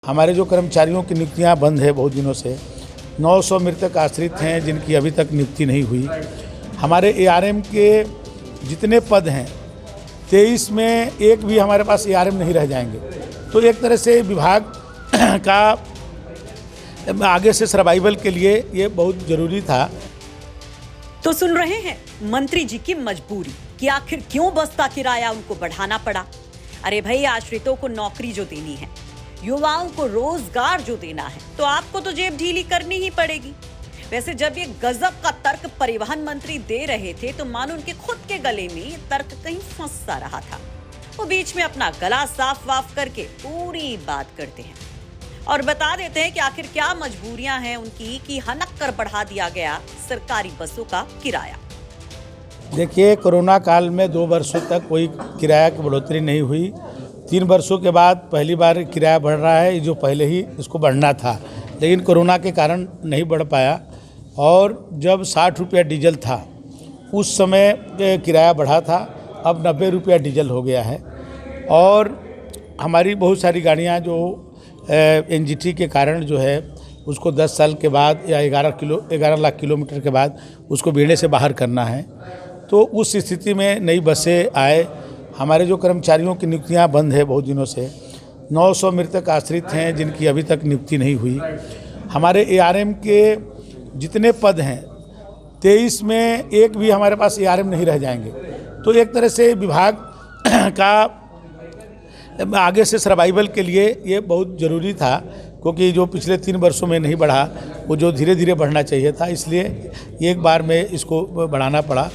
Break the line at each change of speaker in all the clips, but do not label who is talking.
हमारे जो कर्मचारियों की नियुक्तियां बंद है बहुत दिनों से, 900 मृतक आश्रित हैं जिनकी अभी तक नियुक्ति नहीं हुई। हमारे एआरएम के जितने पद हैं 23 में एक भी हमारे पास एआरएम नहीं रह जाएंगे। तो एक तरह से विभाग का आगे से सर्वाइवल के लिए ये बहुत ज़रूरी था।
तो सुन रहे हैं मंत्री जी की मजबूरी कि आखिर क्यों बस का किराया उनको बढ़ाना पड़ा। अरे भाई, आश्रितों को नौकरी जो देनी है, युवाओं को रोजगार जो देना है, तो आपको तो जेब ढीली करनी ही पड़ेगी। वैसे जब ये गजब का तर्क परिवहन मंत्री दे रहे थे तो मानो उनके खुद के गले में ये तर्क कहीं फंस सा रहा था। वो बीच में अपना गला साफ वाफ करके पूरी बात करते हैं और बता देते हैं कि आखिर क्या मजबूरियां हैं उनकी कि हनक कर बढ़ा दिया गया सरकारी बसों का किराया।
देखिए, कोरोना काल में 2 वर्षों तक कोई किराया की बढ़ोतरी नहीं हुई। 3 वर्षों के बाद पहली बार किराया बढ़ रहा है, जो पहले ही इसको बढ़ना था, लेकिन कोरोना के कारण नहीं बढ़ पाया। और जब 60 रुपया डीजल था उस समय किराया बढ़ा था, अब 90 रुपया डीजल हो गया है। और हमारी बहुत सारी गाड़ियां जो एनजीटी के कारण जो है उसको 10 साल के बाद या 11 लाख किलोमीटर के बाद उसको बेड़े से बाहर करना है। तो उस स्थिति में नई बसें आए। हमारे जो कर्मचारियों की नियुक्तियां बंद है बहुत दिनों से, 900 मृतक आश्रित हैं जिनकी अभी तक नियुक्ति नहीं हुई। हमारे एआरएम के जितने पद हैं 23 में एक भी हमारे पास एआरएम नहीं रह जाएंगे। तो एक तरह से विभाग का आगे से सर्वाइवल के लिए ये बहुत ज़रूरी था, क्योंकि जो पिछले 3 वर्षों में नहीं बढ़ा वो जो धीरे धीरे बढ़ना चाहिए था, इसलिए एक बार में इसको बढ़ाना पड़ा।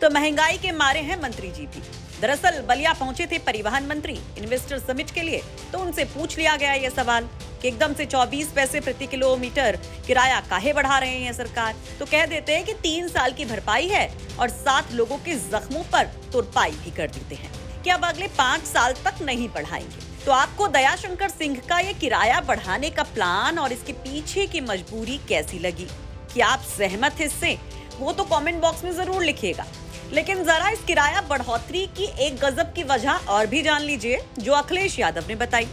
तो महंगाई के मारे हैं मंत्री जी भी। दरअसल बलिया पहुंचे थे परिवहन मंत्री इन्वेस्टर समिट के लिए, तो उनसे पूछ लिया गया ये सवाल कि एकदम से 24 पैसे प्रति किलोमीटर किराया काहे बढ़ा रहे हैं सरकार। तो कह देते हैं कि 3 साल की भरपाई है और 7 लोगों के जख्मों पर तुरपाई भी कर देते हैं कि अब अगले 5 साल तक नहीं बढ़ाएंगे। तो आपको दयाशंकर सिंह का ये किराया बढ़ाने का प्लान और इसके पीछे की मजबूरी कैसी लगी? क्या आप सहमत हैं इससे? वो तो कमेंट बॉक्स में जरूर लिखिएगा। लेकिन जरा इस किराया बढ़ोतरी की एक गजब की वजह और भी जान लीजिए जो अखिलेश यादव ने बताई।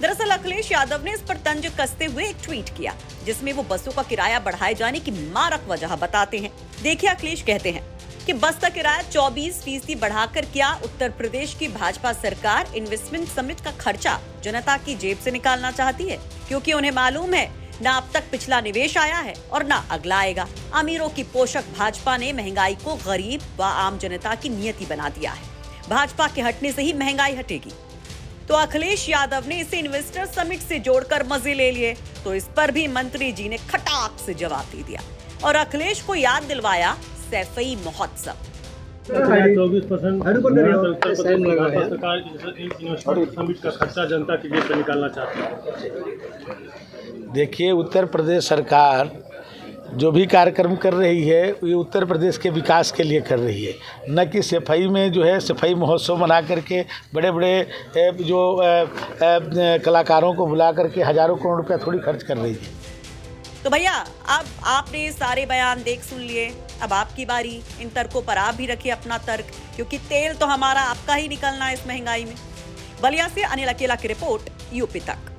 दरअसल अखिलेश यादव ने इस पर तंज कसते हुए एक ट्वीट किया जिसमें वो बसों का किराया बढ़ाए जाने की मारक वजह बताते हैं। देखिए, अखिलेश कहते हैं कि बस का किराया 24% बढ़ाकर क्या उत्तर प्रदेश की भाजपा सरकार इन्वेस्टमेंट समिट का खर्चा जनता की जेब से निकालना चाहती है, क्योंकि उन्हें मालूम है ना अब तक पिछला निवेश आया है और ना अगला आएगा। अमीरों की पोषक भाजपा ने महंगाई को गरीब व आम जनता की नियति बना दिया है। भाजपा के हटने से ही महंगाई हटेगी। तो अखिलेश यादव ने इसे इन्वेस्टर समिट से जोड़कर मजे ले लिए, तो इस पर भी मंत्री जी ने खटाक से जवाब दे दिया और अखिलेश को याद दिलवाया सैफई महोत्सव।
24% सरकार इन्वेस्टर समिट का खर्चा जनता की जेब से निकालना चाहती है।
देखिए, उत्तर प्रदेश सरकार जो भी कार्यक्रम कर रही है ये उत्तर प्रदेश के विकास के लिए कर रही है, न कि सफाई में जो है सफाई महोत्सव बना करके बड़े बड़े जो कलाकारों को बुला करके हजारों करोड़ रुपया थोड़ी खर्च कर रही है।
तो भैया, अब आपने सारे बयान देख सुन लिए, अब आपकी बारी। इन तर्कों पर आप भी रखिए अपना तर्क, क्योंकि तेल तो हमारा आपका ही निकलना है इस महंगाई में। बलिया से अनिल अकेला की रिपोर्ट, यूपी तक।